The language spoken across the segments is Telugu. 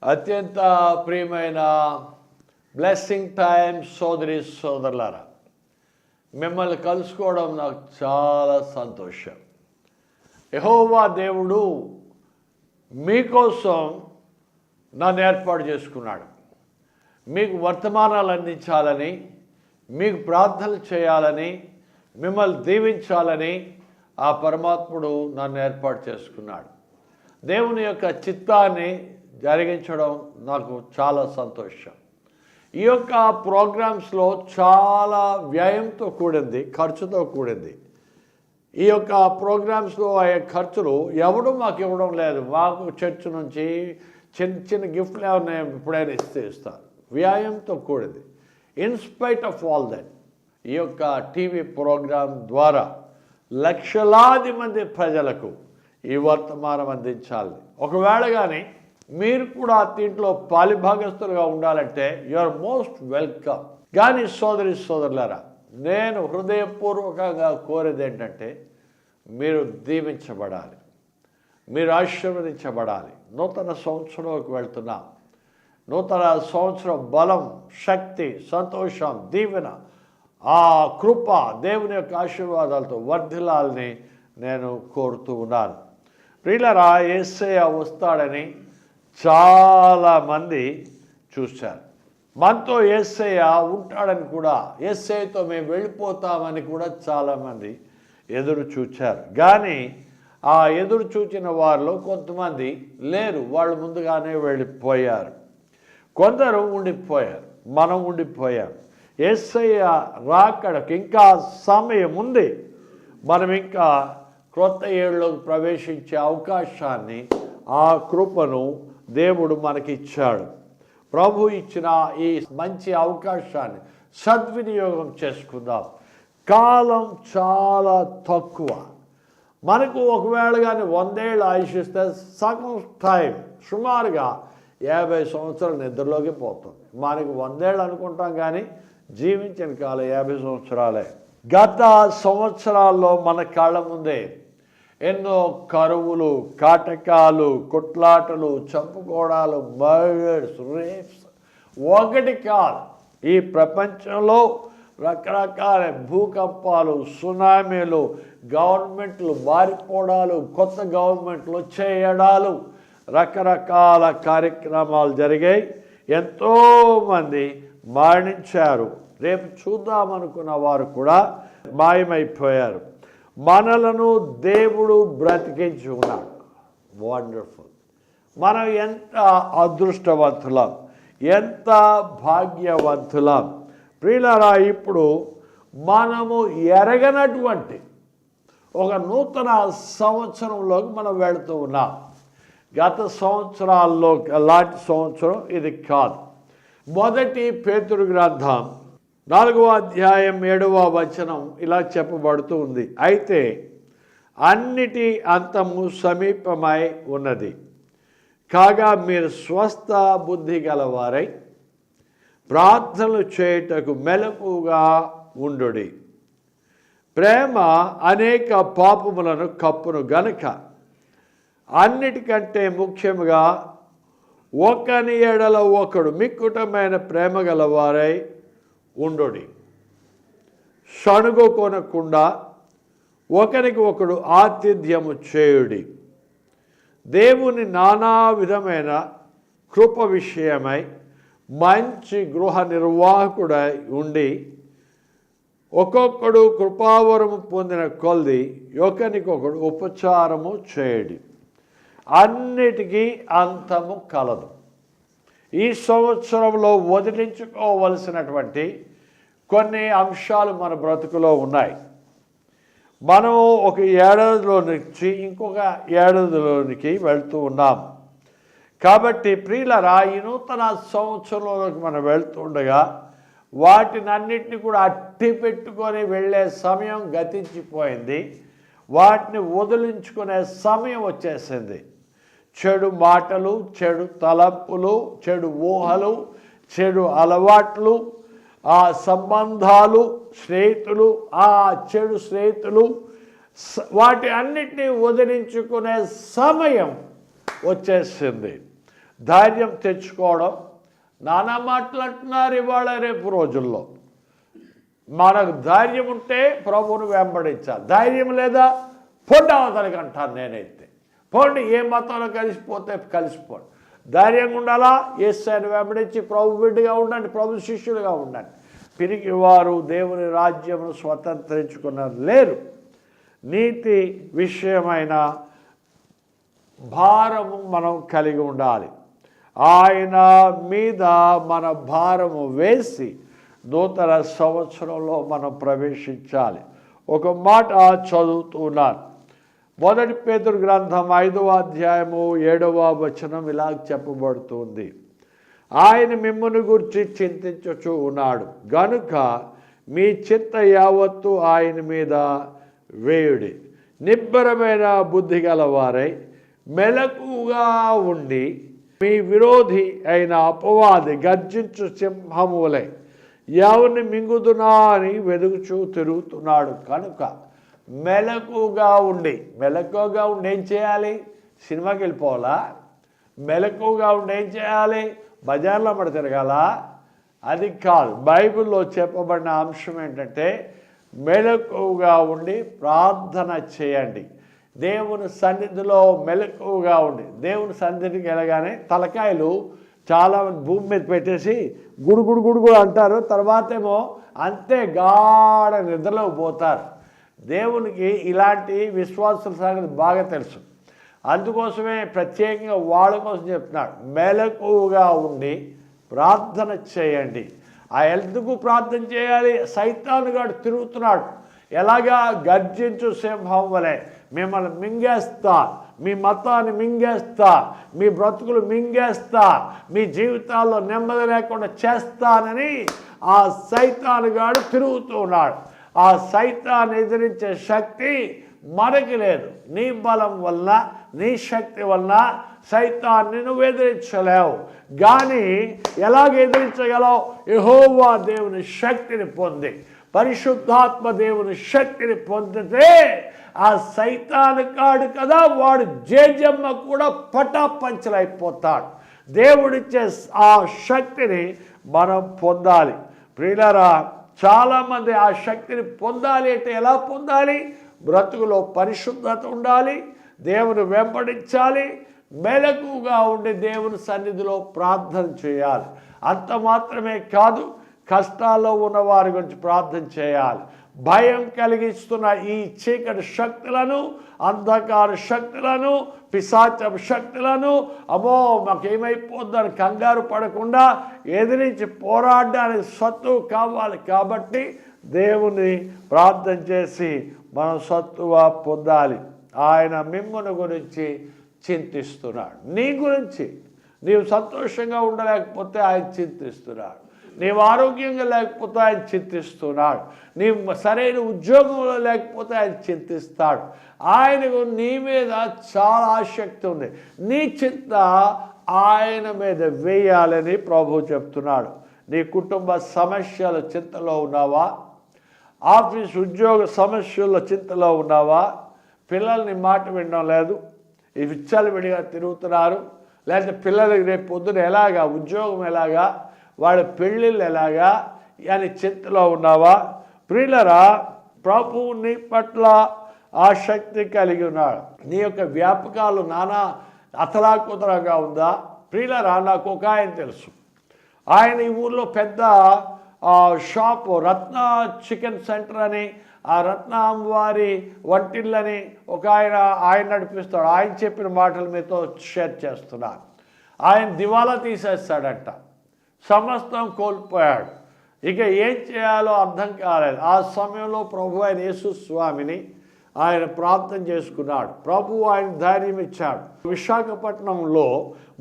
అత్యంత ప్రియమైన బ్లెస్సింగ్ టైం సోదరి సోదరులారా, మిమ్మల్ని కలుసుకోవడం నాకు చాలా సంతోషం. యెహోవా దేవుడు మీకోసం నన్ను ఏర్పాటు చేసుకున్నాడు. మీకు వర్తమానాలు అందించాలని, మీకు ప్రార్థనలు చేయాలని, మిమ్మల్ని దీవించాలని ఆ పరమాత్ముడు నన్ను ఏర్పాటు చేసుకున్నాడు. దేవుని యొక్క చిత్తాన్ని జరిగించడం నాకు చాలా సంతోషం. ఈ యొక్క ప్రోగ్రామ్స్లో చాలా వ్యయంతో కూడింది, ఖర్చుతో కూడింది. ఈ యొక్క ప్రోగ్రామ్స్లో అయ్యే ఖర్చులు ఎవడు మాకు ఇవ్వడం లేదు. మాకు చర్చ్ నుంచి చిన్న చిన్న గిఫ్ట్లు ఏమైనా ఎప్పుడైనా ఇస్తారు. వ్యయంతో కూడింది. ఇన్స్పైట్ ఆఫ్ ఆల్ దట్ ఈ యొక్క టీవీ ప్రోగ్రాం ద్వారా లక్షలాది మంది ప్రజలకు ఈ వర్తమానం అందించాలి. ఒకవేళ కానీ మీరు కూడా దీంట్లో పాలిభాగస్తులుగా ఉండాలంటే యు ఆర్ మోస్ట్ వెల్కమ్. కానీ సోదరి సోదరులారా, నేను హృదయపూర్వకంగా కోరేది ఏంటంటే మీరు దీవించబడాలి, మీరు ఆశీర్వదించబడాలి. నూతన సంవత్సరంలోకి వెళ్తున్నాం. నూతన సంవత్సరం బలం, శక్తి, సంతోషం, దీవెన, ఆ కృప, దేవుని యొక్క ఆశీర్వాదాలతో వర్ధిల్లాలని నేను కోరుతూ ఉన్నాను. ప్రియులారా, యేసయ్య వస్తాడని చాలామంది చూశారు. మనతో యేసయ్య ఉంటాడని కూడా, యేసయ్యతో మేము వెళ్ళిపోతామని కూడా చాలామంది ఎదురు చూచారు. కానీ ఆ ఎదురు చూచిన వారిలో కొంతమంది లేరు. వాళ్ళు ముందుగానే వెళ్ళిపోయారు. కొందరు ఉండిపోయారు. మనం ఉండిపోయాం. యేసయ్య రాకడకు ఇంకా సమయం ఉంది. మనం ఇంకా క్రొత్త ఏళ్ళలోకి ప్రవేశించే అవకాశాన్ని, ఆ కృపను దేవుడు మనకిచ్చాడు. ప్రభు ఇచ్చిన ఈ మంచి అవకాశాన్ని సద్వినియోగం చేసుకుందాం. కాలం చాలా తక్కువ. మనకు ఒకవేళ కానీ 100 ఏళ్ళు ఆయుషిస్తే సగం టైం సుమారుగా 50 సంవత్సరాల నిద్రలోకి పోతుంది. మనకు 100 ఏళ్ళు అనుకుంటాం, కానీ జీవించిన కాలం 50 సంవత్సరాలే. గత సంవత్సరాల్లో మన కళ్ళ ముందే ఎన్నో కరువులు, కాటకాలు, కొట్లాటలు, చంపుకోవడాలు, మర్డర్స్, రేప్స్ ఒకటి కాదు. ఈ ప్రపంచంలో రకరకాల భూకంపాలు, సునామీలు, గవర్నమెంట్లు మారిపోవడాలు, కొత్త గవర్నమెంట్లు వచ్చేయడాలు, రకరకాల కార్యక్రమాలు జరిగాయి. ఎంతోమంది మరణించారు. రేపు చూద్దామనుకున్న వారు కూడా మాయమైపోయారు. మనలను దేవుడు బ్రతికించి ఉన్నాడు. వండర్ఫుల్. మనం ఎంత అదృష్టవంతులం, ఎంత భాగ్యవంతులం. ప్రియులారా, ఇప్పుడు మనము ఎరగనటువంటి ఒక నూతన సంవత్సరంలోకి మనం వెళుతూ ఉన్నాం. గత సంవత్సరాల్లో లాంటి సంవత్సరం ఇది కాదు. మొదటి పేతురు గ్రంథం 4వ అధ్యాయం 7వ వచనం ఇలా చెప్పబడుతూ ఉంది. అయితే అన్నిటి అంతము సమీపమై ఉన్నది. కాగా మీరు స్వస్థ బుద్ధి గలవారై ప్రార్థనలు చేయుటకు మెలకుగా ఉండుడి. ప్రేమ అనేక పాపములను కప్పును గనుక అన్నిటికంటే ముఖ్యముగా ఒకని ఎడల ఒకడు మిక్కుటమైన ప్రేమ గలవారై ఉండుడి. సణుగుకొనకుండా ఒకరికి ఒకడు ఆతిథ్యము చేయుడి. దేవుని నానా విధమైన కృప విషయమై మంచి గృహ నిర్వాహకుడై ఉండి ఒక్కొక్కడు కృపావరము పొందిన కొలది ఒకరికొకడు ఉపచారము చేయడి. అన్నిటికీ అంతము కలదు. ఈ సంవత్సరంలో వదిలించుకోవలసినటువంటి కొన్ని అంశాలు మన బ్రతుకులో ఉన్నాయి. మనం ఒక ఏడాదిలో నుంచి ఇంకొక ఏడాదిలోనికి వెళ్తూ ఉన్నాం. కాబట్టి ప్రియులరా, ఈ నూతన సంవత్సరంలోకి మనం వెళ్తుండగా వాటినన్నిటిని కూడా అట్టి పెట్టుకొని వెళ్ళే సమయం గతించిపోయింది. వాటిని వదిలించుకునే సమయం వచ్చేసింది. చెడు మాటలు, చెడు తలంపులు, చెడు ఊహలు, చెడు అలవాట్లు, ఆ సంబంధాలు, స్నేహితులు, ఆ చెడు స్నేహితులు, వాటి అన్నిటినీ వదిలించుకునే సమయం వచ్చేసింది. ధైర్యం తెచ్చుకోవడం. నానా మాటలు అంటున్నారు ఇవాళ రేపు రోజుల్లో. మనకు ధైర్యం ఉంటే ప్రభువును వెంబడించాలి. ధైర్యం లేదా పొండి అవతలకి అంటాను నేనైతే. పోండి, ఏ మతంలో కలిసిపోతే కలిసిపోండి. ధైర్యంగా ఉండాలా? యేసుని వెంబడించి ప్రభు బిడ్డగా ఉండండి, ప్రభు శిష్యులుగా ఉండండి. పిరికి వారు దేవుని రాజ్యమును స్వతంత్రించుకున్నారు లేరు. నీతి విషయమైన భారము మనం కలిగి ఉండాలి. ఆయన మీద మన భారము వేసి నూతన సంవత్సరంలో మనం ప్రవేశించాలి. ఒక మాట చదువుతున్నాను. 1 పేతురు గ్రంథం 5వ అధ్యాయము 7వ వచనం ఇలా చెప్పబడుతుంది. ఆయన మిమ్మును గురించి చింతించుచూ ఉన్నాడు గనుక మీ చింత యావత్తు ఆయన మీద వేయుడి. నిబ్బరమైన బుద్ధి గలవారై మెలకుగా ఉండి మీ విరోధి అయిన అపవాది గర్జించు సింహము వలె ఎవరిని మింగుదునా అని వెదుగుచూ తిరుగుతున్నాడు కనుక మెలకుగా ఉండి ఏం చేయాలి? సినిమాకి వెళ్ళిపోవాలా? మెలకుగా ఉండి ఏం చేయాలి? బజార్లో పడి తిరగాల? అది కాదు. బైబిల్లో చెప్పబడిన అంశం ఏంటంటే మెలకుగా ఉండి ప్రార్థన చేయండి. దేవుని సన్నిధిలో మెలకుగా ఉండి, దేవుని సన్నిధికి వెళ్ళగానే తలకాయలు చాలామంది భూమి మీద పెట్టేసి గుడుగుడు గుడుగుడు అంటారు. తర్వాత ఏమో అంతే గాఢ నిద్రలోకి పోతారు. దేవునికి ఇలాంటి విశ్వాసుల సంగతి బాగా తెలుసు. అందుకోసమే ప్రత్యేకంగా వాళ్ళ కోసం చెప్తున్నాడు, మెలకుగా ఉండి ప్రార్థన చేయండి. ఆ ఎందుకు ప్రార్థన చేయాలి? సైతానుగాడు తిరుగుతున్నాడు. ఎలాగా? గర్జించు సింహం వలె మిమ్మల్ని మింగేస్తా, మీ మతాన్ని మింగేస్తా, మీ బ్రతుకులు మింగేస్తా, మీ జీవితాల్లో నెమ్మది లేకుండా చేస్తానని ఆ సైతానుగాడు తిరుగుతూ ఉన్నాడు. ఆ సైతాన్ని ఎదిరించే శక్తి మనకి లేదు. నీ బలం వల్ల, నీ శక్తి వల్ల సైతాన్ని నువ్వు ఎదిరించలేవు. కానీ ఎలాగ ఎదిరించగలవు? యెహోవా దేవుని శక్తిని పొంది, పరిశుద్ధాత్మ దేవుని శక్తిని పొందితే ఆ సైతాను కాడు కదా, వాడు జేజమ్మ కూడా పటాపంచలైపోతాడు. దేవుడిచ్చే ఆ శక్తిని మనం పొందాలి. ప్రియులారా, చాలామంది ఆ శక్తిని పొందాలి అంటే ఎలా పొందాలి? బ్రతుకులో పరిశుద్ధత ఉండాలి, దేవుని వెంబడించాలి, మెలకుగా ఉండి దేవుని సన్నిధిలో ప్రార్థన చేయాలి. అంత మాత్రమే కాదు, కష్టాల్లో ఉన్న వారి గురించి ప్రార్థన చేయాలి. భయం కలిగిస్తున్న ఈ చీకటి శక్తులను, అంధకార శక్తులను, పిశాచ శక్తులను అమ్మో మాకేమైపోద్దని కంగారు పడకుండా ఎదిరించి పోరాడడానికి సత్తువ కావాలి. కాబట్టి దేవుని ప్రార్థన చేసి మనం సత్తువ పొందాలి. ఆయన మిమ్మును గురించి చింతిస్తున్నాడు. నీ గురించి నీవు సంతోషంగా ఉండలేకపోతే ఆయన చింతిస్తున్నాడు. నీవు ఆరోగ్యంగా లేకపోతే ఆయన చింతిస్తున్నాడు. నీవు సరైన ఉద్యోగంలో లేకపోతే ఆయన చింతిస్తాడు. ఆయనకు నీ మీద చాలా ఆసక్తి ఉంది. నీ చింత ఆయన మీద వేయాలని ప్రభువు చెప్తున్నాడు. నీ కుటుంబ సమస్యల చింతలో ఉన్నావా? ఆఫీస్ ఉద్యోగ సమస్యల చింతలో ఉన్నావా? పిల్లల్ని మాట వినడం లేదు, ఈ విచ్చలవిడిగా తిరుగుతున్నారు. లేకపోతే పిల్లలకి రేపు పొద్దున ఎలాగా, ఉద్యోగం ఎలాగా, వాళ్ళ పెళ్ళిళ్ళు ఎలాగా అని చింతలో ఉన్నావా? ప్రియులరా, ప్రభువు నీ పట్ల ఆసక్తి కలిగి ఉన్నాడు. నీ యొక్క వ్యాపకాలు నానా అతలాకుతలంగా ఉందా? ప్రియులరా, నాకు ఒక ఆయన తెలుసు. ఆయన ఈ ఊర్లో పెద్ద షాపు, రత్న చికెన్ సెంటర్ అని, ఆ రత్నం వారి వంటిల్లని ఒక ఆయన నడిపిస్తాడు. ఆయన చెప్పిన మాటలు మీతో షేర్ చేస్తున్నాను. ఆయన దివాలా తీసేస్తాడంట, సమస్తం కోల్పోయాడు. ఇక ఏం చేయాలో అర్థం కాలేదు. ఆ సమయంలో ప్రభు అయిన యేసు స్వామిని ఆయన ప్రార్థన చేసుకున్నాడు. ప్రభు ఆయన ధైర్యం ఇచ్చాడు. విశాఖపట్నంలో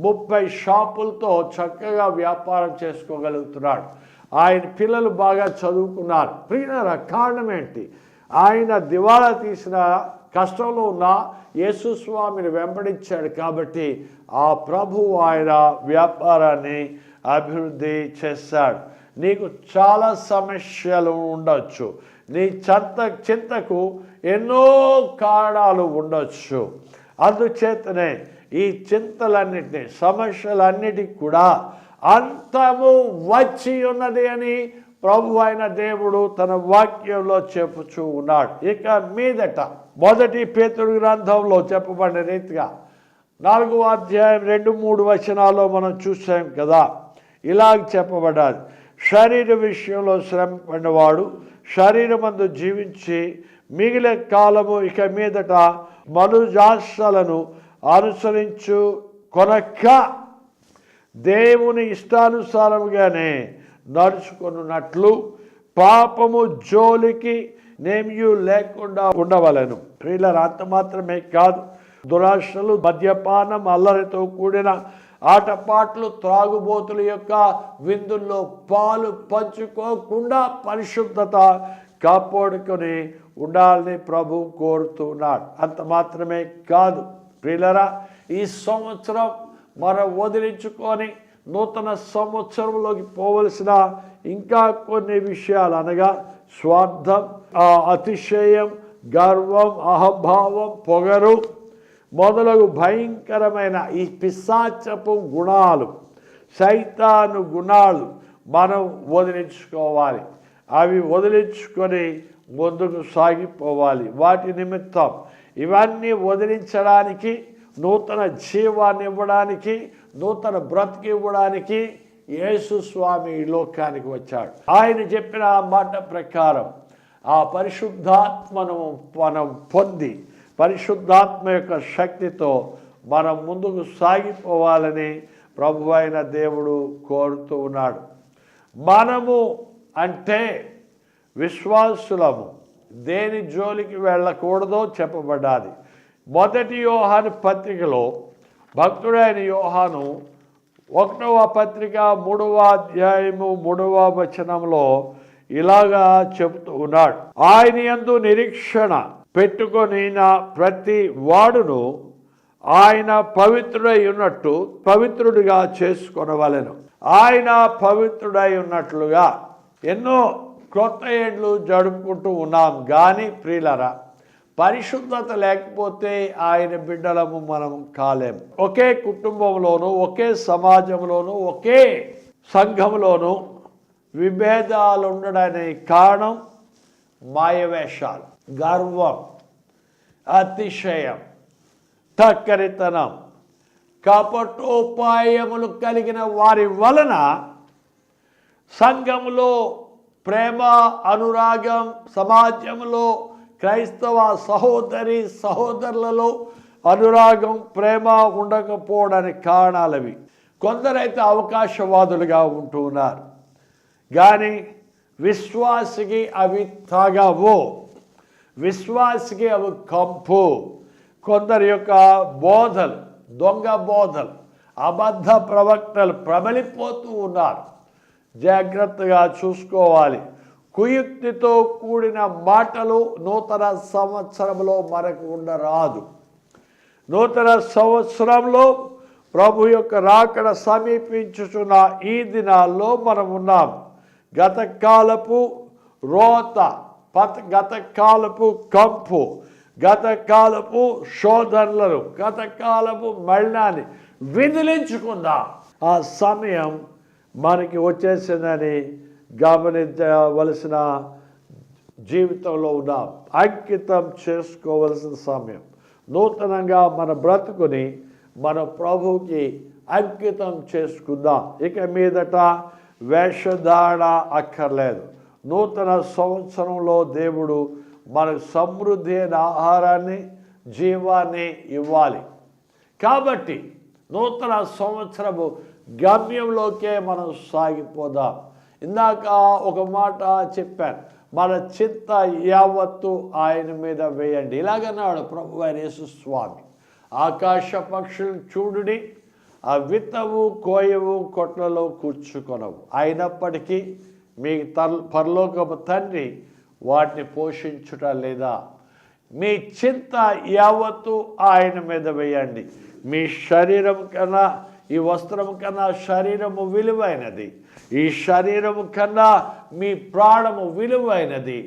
30 షాపులతో చక్కగా వ్యాపారం చేసుకోగలుగుతున్నాడు. ఆయన పిల్లలు బాగా చదువుకున్నారు. ప్రియులారా, కారణం ఏంటి? ఆయన దివాళా తీసిన కష్టంలో ఉన్న యేసు స్వామిని వెంబడించాడు. కాబట్టి ఆ ప్రభువు ఆయన వ్యాపారాన్ని అభివృద్ధి చేశాడు. నీకు చాలా సమస్యలు ఉండొచ్చు, నీ చింతకు ఎన్నో కారణాలు ఉండొచ్చు. అందుచేతనే ఈ చింతలన్నిటినీ, సమస్యలన్నిటికి కూడా అంతము వచ్చి ఉన్నది అని ప్రభు అయిన దేవుడు తన వాక్యంలో చెప్పుచూ ఉన్నాడు. ఇక మీదట 1 పేతురు గ్రంథంలో చెప్పబడిన రీతిగా 4వ అధ్యాయం 2-3 వచనాల్లో మనం చూసాం కదా, ఇలాగ చెప్పబడ్డాది. శరీర విషయంలో శ్రమ పడినవాడు శరీరమందు జీవించి మిగిలిన కాలము ఇక మీదట మనుజాసలను అనుసరించు కొనక దేవుని ఇష్టానుసారముగానే నడుచుకున్నట్లు పాపము జోలికి నేమియు లేకుండా ఉండవలెను. ప్రియులారా, అంత మాత్రమే కాదు, దురాశలు, మద్యపానం, అల్లరితో కూడిన ఆటపాట్లు, త్రాగుబోతుల యొక్క విందుల్లో పాలు పంచుకోకుండా పరిశుద్ధత కాపాడుకొని ఉండాలని ప్రభు కోరుతున్నాడు. అంత మాత్రమే కాదు ప్రియులారా, ఈ సంవత్సరం మనం వదిలించుకొని నూతన సంవత్సరంలోకి పోవలసిన ఇంకా కొన్ని విషయాలు, అనగా స్వార్థం, అతిశయం, గర్వం, అహంభావం, పొగరు మొదలగు భయంకరమైన ఈ పిశాచపు గుణాలు, సైతాను గుణాలు మనం వదిలించుకోవాలి. అవి వదిలించుకొని ముందుకు సాగిపోవాలి. వాటి నిమిత్తం ఇవన్నీ వదిలించడానికి, నూతన జీవాన్ని ఇవ్వడానికి, నూతన బ్రతికి ఇవ్వడానికి యేసు స్వామి ఈ లోకానికి వచ్చాడు. ఆయన చెప్పిన ఆ మాట ప్రకారం ఆ పరిశుద్ధాత్మను మనం పొంది పరిశుద్ధాత్మ యొక్క శక్తితో మనం ముందుకు సాగిపోవాలని ప్రభు అయిన దేవుడు కోరుతూ ఉన్నాడు. మనము అంటే విశ్వాసులము దేని జోలికి వెళ్ళకూడదో చెప్పబడ్డాది. 1 యోహాను పత్రికలో భక్తుడైన యోహాను 1వ పత్రిక 3వ అధ్యాయము 3వ వచనంలో ఇలాగా చెబుతూ ఉన్నాడు. ఆయన యందు నిరీక్షణ పెట్టుకొని ప్రతి వాడును ఆయన పవిత్రుడై ఉన్నట్టు పవిత్రుడిగా చేసుకొనవలెను. ఆయన పవిత్రుడై ఉన్నట్లుగా ఎన్నో క్రొత్త ఏళ్ళు జరుపుకుంటూ ఉన్నాం. కానీ ప్రియులారా, పరిశుద్ధత లేకపోతే ఆయన బిడ్డలము మనం కాలేము. ఒకే కుటుంబంలోనూ, ఒకే సమాజంలోనూ, ఒకే సంఘంలోనూ విభేదాలు ఉండడానికి కారణం మాయవేషాలు, గర్వం, అతిశయం, తక్కరితనం, కపటోపాయములు కలిగిన వారి వలన సంఘములో ప్రేమ, అనురాగం, సమాజంలో క్రైస్తవ సహోదరి సహోదరులలో అనురాగం, ప్రేమ ఉండకపోవడానికి కారణాలవి. కొందరైతే అవకాశవాదులుగా ఉంటూ ఉన్నారు, కానీ విశ్వాసికి అవి తాగవు, విశ్వాసికి అవి కంపు. కొందరి యొక్క బోధలు, దొంగ బోధలు, అబద్ధ ప్రవక్తలు ప్రబలిపోతూ ఉన్నారు. జాగ్రత్తగా చూసుకోవాలి. కుయుక్తితో కూడిన మాటలు నూతన సంవత్సరంలో మనకు ఉండరాదు. నూతన సంవత్సరంలో ప్రభు యొక్క రాకడ సమీపించుచున్న ఈ దినాల్లో మనం ఉన్నాం. గతకాలపు రోత, గతకాలపు కంపు, గతకాలపు శోధనలను, గతకాలపు మరణాన్ని విదిలించుకుందాం. ఆ సమయం మనకి వచ్చేసిందని గమనించవలసిన జీవితంలో ఉన్నాం. అంకితం చేసుకోవలసిన సమయం. నూతనంగా మన బ్రతుకుని మన ప్రభువుకి అంకితం చేసుకుందాం. ఇక మీదట వేషధారణ అక్కర్లేదు. నూతన సంవత్సరంలో దేవుడు మనకు సమృద్ధి అయిన ఆహారాన్ని, జీవాన్ని ఇవ్వాలి. కాబట్టి నూతన సంవత్సరము గమ్యంలోకే మనం సాగిపోదాం. ఇందాక ఒక మాట చెప్పాను, మన చింత యావత్తు ఆయన మీద వేయండి. ఇలాగన్నాడు ప్రభు అయిన యేసు స్వామి. ఆకాశ పక్షులను చూడుడి, ఆ విత్తవు, కోయవు, కొట్లలో కూర్చుకొనవు, అయినప్పటికీ మీ పరలోకపు తండ్రి వాటిని పోషించుట లేదా? మీ చింత యావత్తు ఆయన మీద వేయండి. మీ శరీరం కన్నా, ఈ వస్త్రము కన్నా శరీరము విలువైనది. ఈ శరీరము కన్నా మీ ప్రాణము విలువైనది.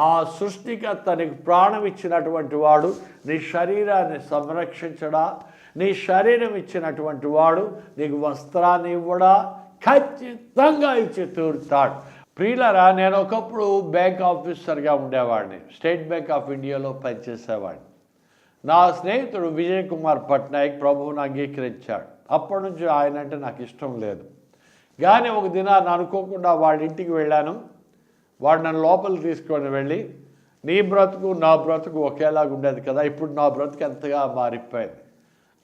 ఆ సృష్టికర్త నీకు ప్రాణం ఇచ్చినటువంటి వాడు నీ శరీరాన్ని సంరక్షించడా, నీ శరీరం ఇచ్చినటువంటి వాడు నీకు వస్త్రాన్ని ఇవ్వడా? ఖచ్చితంగా ఇచ్చి తీరుతాడు. ప్రియులరా, నేను ఒకప్పుడు బ్యాంక్ ఆఫీసర్గా ఉండేవాడిని. స్టేట్ బ్యాంక్ ఆఫ్ ఇండియాలో పనిచేసేవాడిని. నా స్నేహితుడు విజయ్ కుమార్ పట్నాయక్ ప్రభువును అంగీకరించాడు. అప్పటి నుంచి ఆయన అంటే నాకు ఇష్టం లేదు. కానీ ఒక దినాన్ని అనుకోకుండా వాడి ఇంటికి వెళ్ళాను. వాడు నన్ను లోపలికి తీసుకొని వెళ్ళి, నీ బ్రతుకు నా బ్రతుకు ఒకేలాగా ఉండేది కదా, ఇప్పుడు నా బ్రతుకు ఎంతగా మారిపోయింది,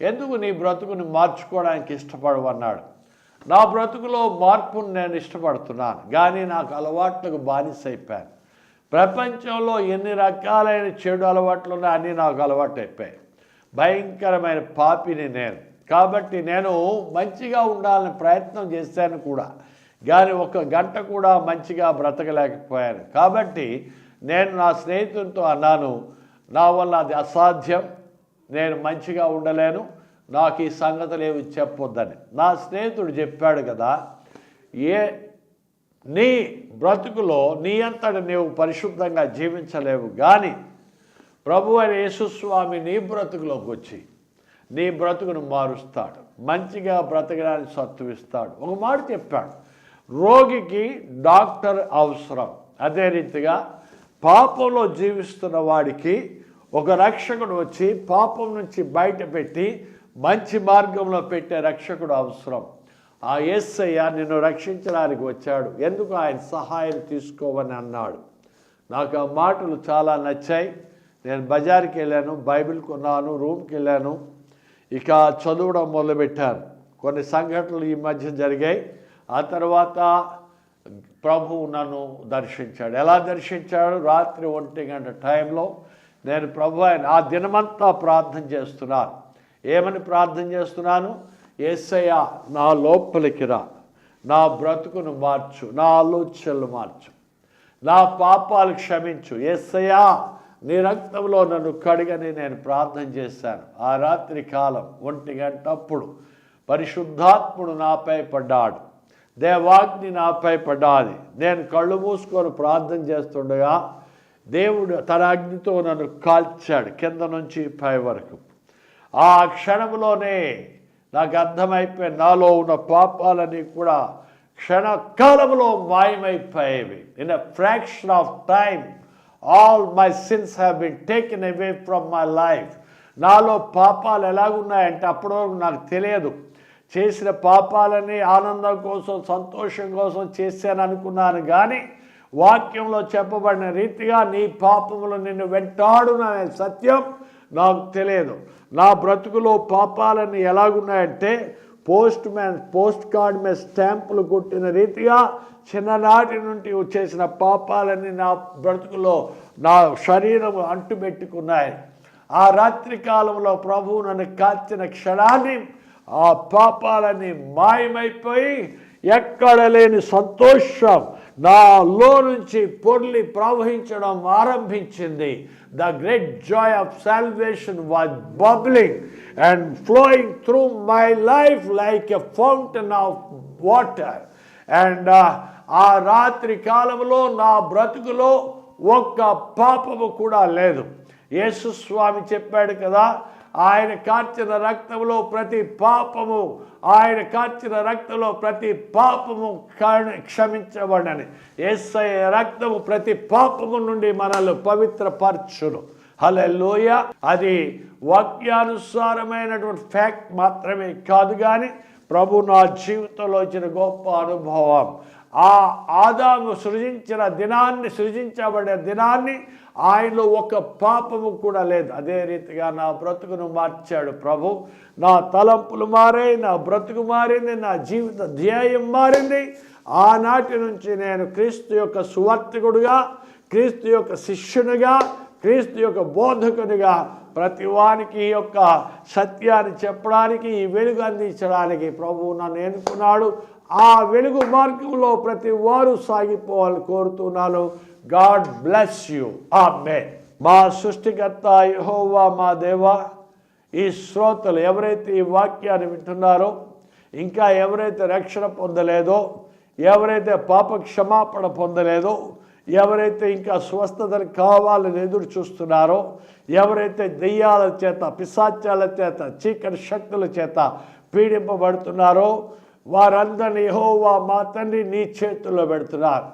ఎందుకు నీ బ్రతుకుని మార్చుకోవడానికి ఇష్టపడవన్నాడు. నా బ్రతుకులో మార్పును నేను ఇష్టపడుతున్నాను, కానీ నాకు అలవాట్లకు బానిస అయిపోయాను. ప్రపంచంలో ఎన్ని రకాలైన చెడు అలవాట్లు ఉన్నాయి, అన్నీ నాకు అలవాటు అయిపోయాయి. భయంకరమైన పాపిని నేను. కాబట్టి నేను మంచిగా ఉండాలని ప్రయత్నం చేశాను కూడా, కానీ ఒక గంట కూడా మంచిగా బ్రతకలేకపోయాను. కాబట్టి నేను నా స్నేహితునితో అన్నాను, నా వల్ల అది అసాధ్యం, నేను మంచిగా ఉండలేను, నాకు ఈ సంగతులు ఏమి చెప్పొద్దని. నా స్నేహితుడు చెప్పాడు కదా, నీ బ్రతుకులో నీ అంతటా నీవు పరిశుద్ధంగా జీవించలేవు, కానీ ప్రభువైన యేసుస్వామి నీ బ్రతుకులోకి వచ్చి నీ బ్రతుకును మారుస్తాడు, మంచిగా బ్రతకడానికి సత్తువిస్తాడు. ఒక మాట చెప్పాడు, రోగికి డాక్టర్ అవసరం, అదే రీతిగా పాపంలో జీవిస్తున్న వాడికి ఒక రక్షకుడు వచ్చి పాపం నుంచి బయట పెట్టి మంచి మార్గంలో పెట్టే రక్షకుడు అవసరం. ఆ యేసయ్య నిన్ను రక్షించడానికి వచ్చాడు, ఎందుకు ఆయన సహాయం తీసుకోవని అన్నాడు. నాకు ఆ మాటలు చాలా నచ్చాయి. నేను బజార్కి వెళ్ళాను, బైబిల్ కొన్నాను, రూమ్కి వెళ్ళాను, ఇక చదవడం మొదలుపెట్టాను. కొన్ని సంఘటనలు ఈ మధ్య జరిగాయి. ఆ తర్వాత ప్రభువు నన్ను దర్శించాడు. ఎలా దర్శించాడు? రాత్రి 1 గంట టైంలో నేను ప్రభు ఆ దినమంతా ప్రార్థన చేస్తున్నాను. ఏమని ప్రార్థన చేస్తున్నాను? యేసయ్య నా లోపలికి రా, నా బ్రతుకును మార్చు, నా ఆలోచనలు మార్చు, నా పాపాలు క్షమించు, యేసయ్య నీ రక్తంలో నన్ను కడిగని నేను ప్రార్థన చేశాను. ఆ రాత్రి కాలం 1 గంటప్పుడు పరిశుద్ధాత్ముడు నాపై పడ్డాడు, దేవాగ్ని నాపై పడ్డాది. నేను కళ్ళు మూసుకొని ప్రార్థన చేస్తుండగా దేవుడు తన అగ్నితో నన్ను కాల్చాడు, కింద నుంచి పై వరకు. ఆ క్షణంలోనే నాకు అర్థమైపోయి నాలో ఉన్న పాపాలని కూడా క్షణకాలంలో మాయమైపోయేవి. In a fraction of time all my sins have been taken away from my life. నాలో పాపాలు ఎలాగున్నాయంటే అప్పటి వరకు నాకు తెలియదు. చేసిన పాపాలని ఆనందం కోసం, సంతోషం కోసం చేశాను అనుకున్నాను, కానీ వాక్యంలో చెప్పబడిన రీతిగా నీ పాపములు నిన్ను వెంటాడుననే సత్యం నాకు తెలియదు. నా బ్రతుకులో పాపాలన్నీ ఎలాగున్నాయంటే పోస్ట్ కార్డ్ మీద స్టాంపులు కొట్టిన రీతిగా చిన్ననాటి నుండి చేసిన పాపాలన్నీ నా బ్రతుకులో నా శరీరం అంటుపెట్టుకున్నాయి. ఆ రాత్రి కాలంలో ప్రభువు నన్ను కాల్చిన క్షణాన్ని ఆ పాపాలన్నీ మాయమైపోయి ఎక్కడ లేని సంతోషం నాలో నుంచి పొర్లి ప్రవహించడం ఆరంభించింది. The great joy of salvation was bubbling and flowing through my life like a fountain of water. And ఆ రాత్రి కాలంలో నా బ్రతుకులో ఒక్క పాపము కూడా లేదు. యేసు స్వామి చెప్పాడు కదా, ఆయన కార్చిన రక్తంలో ప్రతి పాపము, ఆయన కార్చిన రక్తంలో ప్రతి పాపము క్షమించబడని. యేసయ్య రక్తము ప్రతి పాపము నుండి మనల్ని పవిత్రపరచును. హల్లెలూయా. అది వాక్యానుసారమైనటువంటి ఫ్యాక్ట్ మాత్రమే కాదు, కానీ ప్రభు నా జీవితంలో ఇచ్చిన గొప్ప అనుభవం. ఆ ఆదాము సృజించబడే దినాన్ని ఆయనలో ఒక పాపము కూడా లేదు. అదే రీతిగా నా బ్రతుకును మార్చాడు ప్రభు. నా తలంపులు మారాయి, నా బ్రతుకు మారింది, నా జీవిత ధ్యేయం మారింది. ఆనాటి నుంచి నేను క్రీస్తు యొక్క సువార్తికుడుగా, క్రీస్తు యొక్క శిష్యునిగా, క్రీస్తు యొక్క బోధకునిగా ప్రతి వానికి ఈ యొక్క సత్యాన్ని చెప్పడానికి, ఈ వెలుగు అందించడానికి ప్రభువు నన్ను ఎన్నుకున్నాడు. ఆ వెలుగు మార్గంలో ప్రతి వారు సాగిపోవాలని కోరుతున్నాను. God bless you. ఆమేన్. మా సృష్టికర్త యెహోవా మా దేవా, ఈ శ్రోతలు ఎవరైతే ఈ వాక్యాన్ని వింటున్నారో, ఇంకా ఎవరైతే రక్షణ పొందలేదో, ఎవరైతే పాప క్షమాపణ పొందలేదో, ఎవరైతే ఇంకా స్వస్థతలు కావాలని ఎదురు చూస్తున్నారో, ఎవరైతే దెయ్యాల చేత, పిశాచాల చేత, చీకటి శక్తుల చేత పీడింపబడుతున్నారో వారందరినీ యెహోవా మా తండ్రి నీ చేతుల్లో పెడుతున్నారు.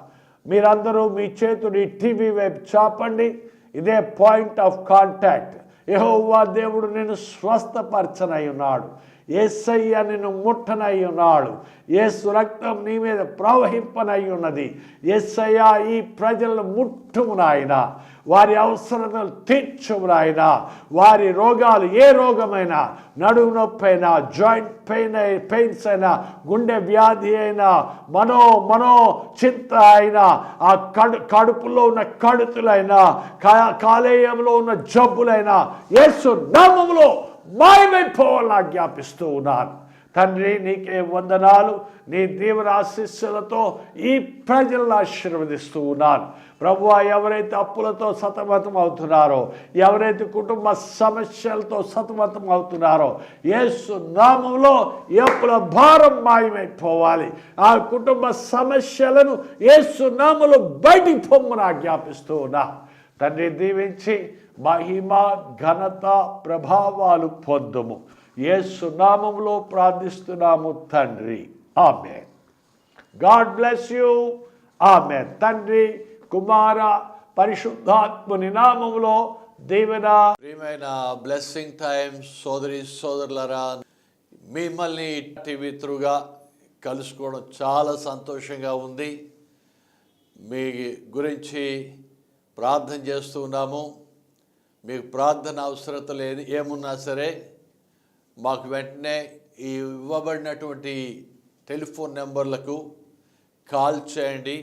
మీరందరూ మీ చేతులు ఈ టీవీ వైపు చాపండి. ఇదే పాయింట్ ఆఫ్ కాంటాక్ట్. యెహోవా దేవుడు నిన్ను స్వస్థపరచనై ఉన్నాడు. యేసయ్య నిన్ను ముట్టనై ఉన్నాడు. యేసు రక్తం నీ మీద ప్రవహింపనై ఉన్నది. యేసయ్య ఈ ప్రజలను ముట్టుము నాయన, వారి అవసరతలు తీర్చుము నాయన. వారి రోగాలు ఏ రోగమైనా, నడుము నొప్పి అయినా, జాయింట్ పెయిన్స్ అయినా, గుండె వ్యాధి అయినా, మనో చింత అయినా, ఆ కడుపులో ఉన్న కడుతులైనా, కాలేయంలో ఉన్న జబ్బులైనా యేసు నామములో మాయమైపోవాలని ఆజ్ఞాపిస్తూ ఉన్నాను. తండ్రి నీకే వందనాలు. నీ దీవెన ఆశీస్సులతో ఈ ప్రజలను ఆశీర్వదిస్తూ ఉన్నాను. ప్రభువా, ఎవరైతే అప్పులతో సతమతం అవుతున్నారో, ఎవరైతే కుటుంబ సమస్యలతో సతమతం అవుతున్నారో, యేసు నామములో ఈ అప్పుల భారం మాయమైపోవాలి. ఆ కుటుంబ సమస్యలను యేసు నామములో బయటికి పొమ్మని ఆజ్ఞాపిస్తూ ఉన్నా. తండ్రి దీవించి మహిమ, ఘనత, ప్రభావాలు పొందుము. యేసు నామములో ప్రార్థిస్తున్నాము తండ్రి. ఆమేన్. God bless you. ఆమేన్. తండ్రి, కుమార, పరిశుద్ధాత్ముని నామములో దీవెన. ప్రియమైన బ్లెస్సింగ్ టైమ్స్ సోదరి సోదరులరా, మిమ్మల్ని టీవీ త్రూగా కలుసుకోవడం చాలా సంతోషంగా ఉంది. మీ గురించి ప్రార్థన చేస్తూ ఉన్నాము. మీకు ప్రార్థన అవసరత లేదు, ఏమున్నా సరే మాకు వెంటనే ఈ ఇవ్వబడినటువంటి టెలిఫోన్ నెంబర్లకు కాల్ చేయండి.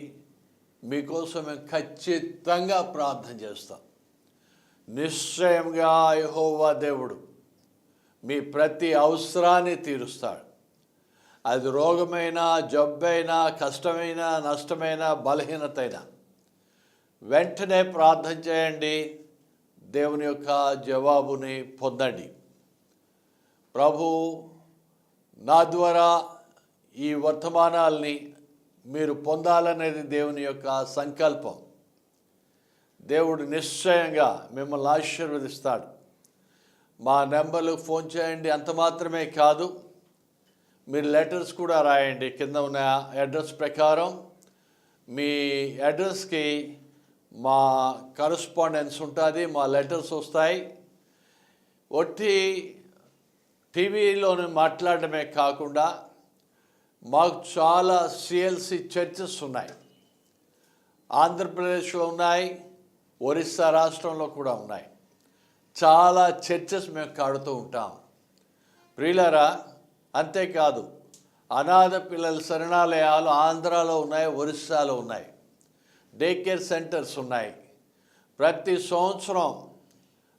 మీకోసం మేము ఖచ్చితంగా ప్రార్థన చేస్తాం. నిశ్చయంగా యెహోవా దేవుడు మీ ప్రతి అవసరాన్ని తీరుస్తాడు. అది రోగమైనా, జబ్బైనా, కష్టమైనా, నష్టమైనా, బలహీనతైనా వెంటనే ప్రార్థన చేయండి. దేవుని యొక్క జవాబుని పొందండి. ప్రభు నా ద్వారా ఈ వర్తమానాల్ని మీరు పొందాలనేది దేవుని యొక్క సంకల్పం. దేవుడు నిశ్చయంగా మిమ్మల్ని ఆశీర్వదిస్తాడు. మా నెంబర్లకు ఫోన్ చేయండి. అంత మాత్రమే కాదు, మీరు లెటర్స్ కూడా రాయండి. కింద ఉన్న అడ్రస్ ప్రకారం మీ అడ్రస్కి మా కరస్పాండెన్స్ ఉంటుంది, మా లెటర్స్ వస్తాయి. ఒట్టి టీవీలోనే మాట్లాడడమే కాకుండా మాకు చాలా సిఎల్సి చర్చెస్ ఉన్నాయి. ఆంధ్రప్రదేశ్లో ఉన్నాయి, ఒరిస్సా రాష్ట్రంలో కూడా ఉన్నాయి. చాలా చర్చెస్ మేము కడుతూ ఉంటాం. ప్రియులారా, అంతేకాదు అనాథ పిల్లల శరణాలయాలు ఆంధ్రాలో ఉన్నాయి, ఒరిస్సాలో ఉన్నాయి. డే కేర్ సెంటర్స్ ఉన్నాయి. ప్రతి సంవత్సరం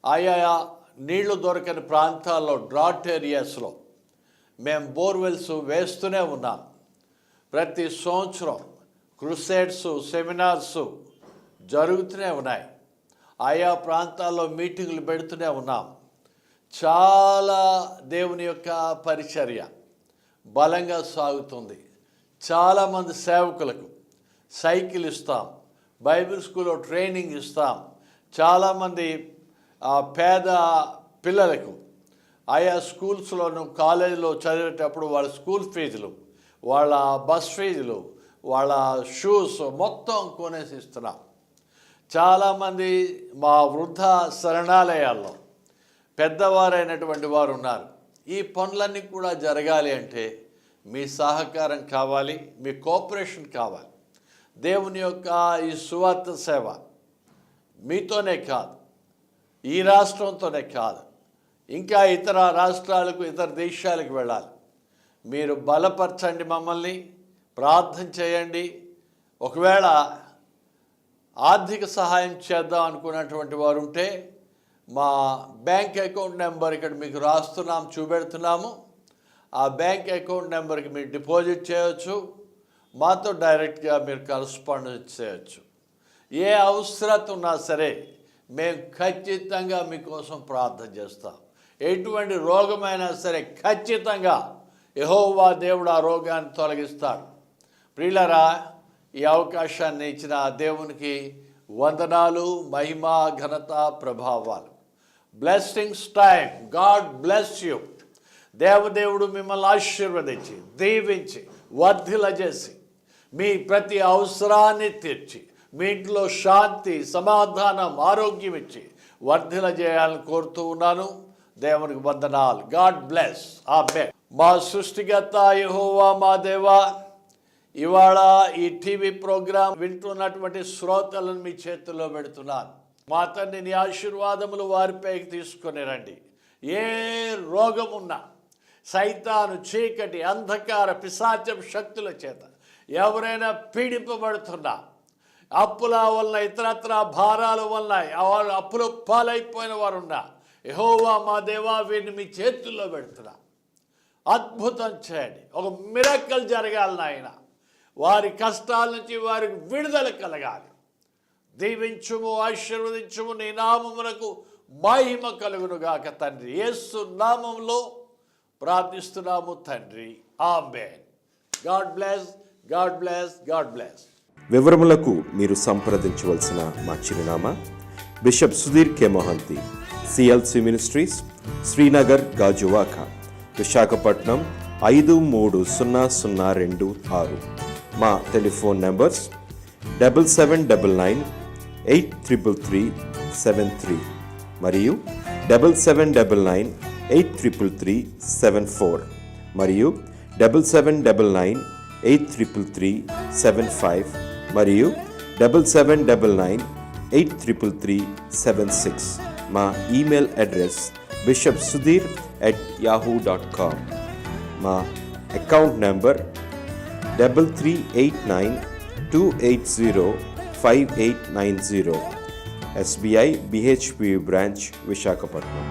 ఆయా నీళ్లు దొరకని ప్రాంతాల్లో, డ్రాట్ ఏరియాస్లో మేము బోర్వెల్స్ వేస్తూనే ఉన్నాం. ప్రతి సంవత్సరం క్రూసేడ్స్, సెమినార్స్ జరుగుతూనే ఉన్నాయి. ఆయా ప్రాంతాల్లో మీటింగులు పెడుతూనే ఉన్నాం. చాలా దేవుని యొక్క పరిచర్య బలంగా సాగుతుంది. చాలామంది సేవకులకు సైకిల్ ఇస్తాం, బైబిల్ స్కూల్లో ట్రైనింగ్ ఇస్తాం. చాలామంది పేద పిల్లలకు ఆయా స్కూల్స్లోను, కాలేజీలో చదివేటప్పుడు వాళ్ళ స్కూల్ ఫీజులు, వాళ్ళ బస్ ఫీజులు, వాళ్ళ షూస్ మొత్తం కొనేసి ఇస్తున్నాం. చాలామంది మా వృద్ధ శరణాలయాల్లో పెద్దవారైనటువంటి వారు ఉన్నారు. ఈ పనులన్నీ కూడా జరగాలి అంటే మీ సహకారం కావాలి, మీ కోఆపరేషన్ కావాలి. దేవుని యొక్క ఈ సువార్త సేవ మీతోనే కాదు, ఈ రాష్ట్రంతోనే కాదు, ఇంకా ఇతర రాష్ట్రాలకు, ఇతర దేశాలకు వెళ్ళాలి. మీరు బలపరచండి, మమ్మల్ని ప్రార్థన చేయండి. ఒకవేళ ఆర్థిక సహాయం చేద్దాం అనుకున్నటువంటి వారు ఉంటే మా బ్యాంక్ అకౌంట్ నెంబర్ ఇక్కడ మీకు రాస్తున్నాం, చూపెడుతున్నాము. ఆ బ్యాంక్ అకౌంట్ నెంబర్కి మీరు డిపాజిట్ చేయవచ్చు. మాతో డైరెక్ట్గా మీరు కరస్పాండెన్స్ చేయవచ్చు. ఏ అవసరత ఉన్నా సరే మేము ఖచ్చితంగా మీకోసం ప్రార్థన చేస్తాం. ఎటువంటి రోగమైనా సరే ఖచ్చితంగా యెహోవా దేవుడు ఆ రోగాన్ని తొలగిస్తాడు. ప్రియులారా, ఈ అవకాశాన్ని ఇచ్చిన ఆ దేవునికి వందనాలు, మహిమ, ఘనత, ప్రభావాలు. Blessings time. God bless you. దేవదేవుడు మిమ్మల్ని ఆశీర్వదించి, దీవించి, వర్ధిలజేసి, మీ ప్రతి అవసరాన్ని తీర్చి, మీ ఇంట్లో శాంతి, సమాధానం, ఆరోగ్యం ఇచ్చి వర్ధిలజేయాలని కోరుతూ ఉన్నాను. దేవునికి వందనాలు. God bless. ఆమేన్. మా సృష్టికర్త యెహోవా మా దేవా, ఇవాళ ఈ టీవీ ప్రోగ్రాం వింటున్నటువంటి శ్రోతలను మీ చేతుల్లో పెడుతున్నాను. మా తండ్రి, నీ ఆశీర్వాదములు వారిపైకి తీసుకొని రండి. ఏ రోగమున్నా, సైతాను, చీకటి, అంధకార, పిశాచం శక్తుల చేత ఎవరైనా పీడింపబడుతున్నా, అప్పుల వలన, ఇతరత్ర భారాల వలన అప్పులు పాలైపోయిన వారు ఉన్నా, యెహోవా మా దేవా, వీరిని మీ చేతుల్లో పెడుతున్నా. అద్భుతం చేయండి. ఒక మిరకల్ జరగాలి నాయన. వారి కష్టాల నుంచి వారికి విడుదల కలగాలి. దీవించుము, ఆశీర్వదించుము. నీ నామమునకు మహిమ కలుగునుగాక తండ్రి. యేసు నామములో ప్రార్థిస్తున్నాము తండ్రి. ఆమేన్. God bless. God bless. God bless. వివరములకు మీరు సంప్రదించవలసిన మా చిరునామా: bishop Sudhir K Mohanty, CLC ministries, Srinagar, Gajuwaka, Visakhapatnam 530026. మా టెలిఫోన్ నెంబర్స్ 7799-833-73 మరియు 7799-833-74 మరియు 7799-833-75 మరియు 7799-833-76. మా ఈమెయిల్ అడ్రస్ bishopsudhir@yahoo.com. మా account number 3389-280-5890. SBI BHP branch, Visakhapatnam.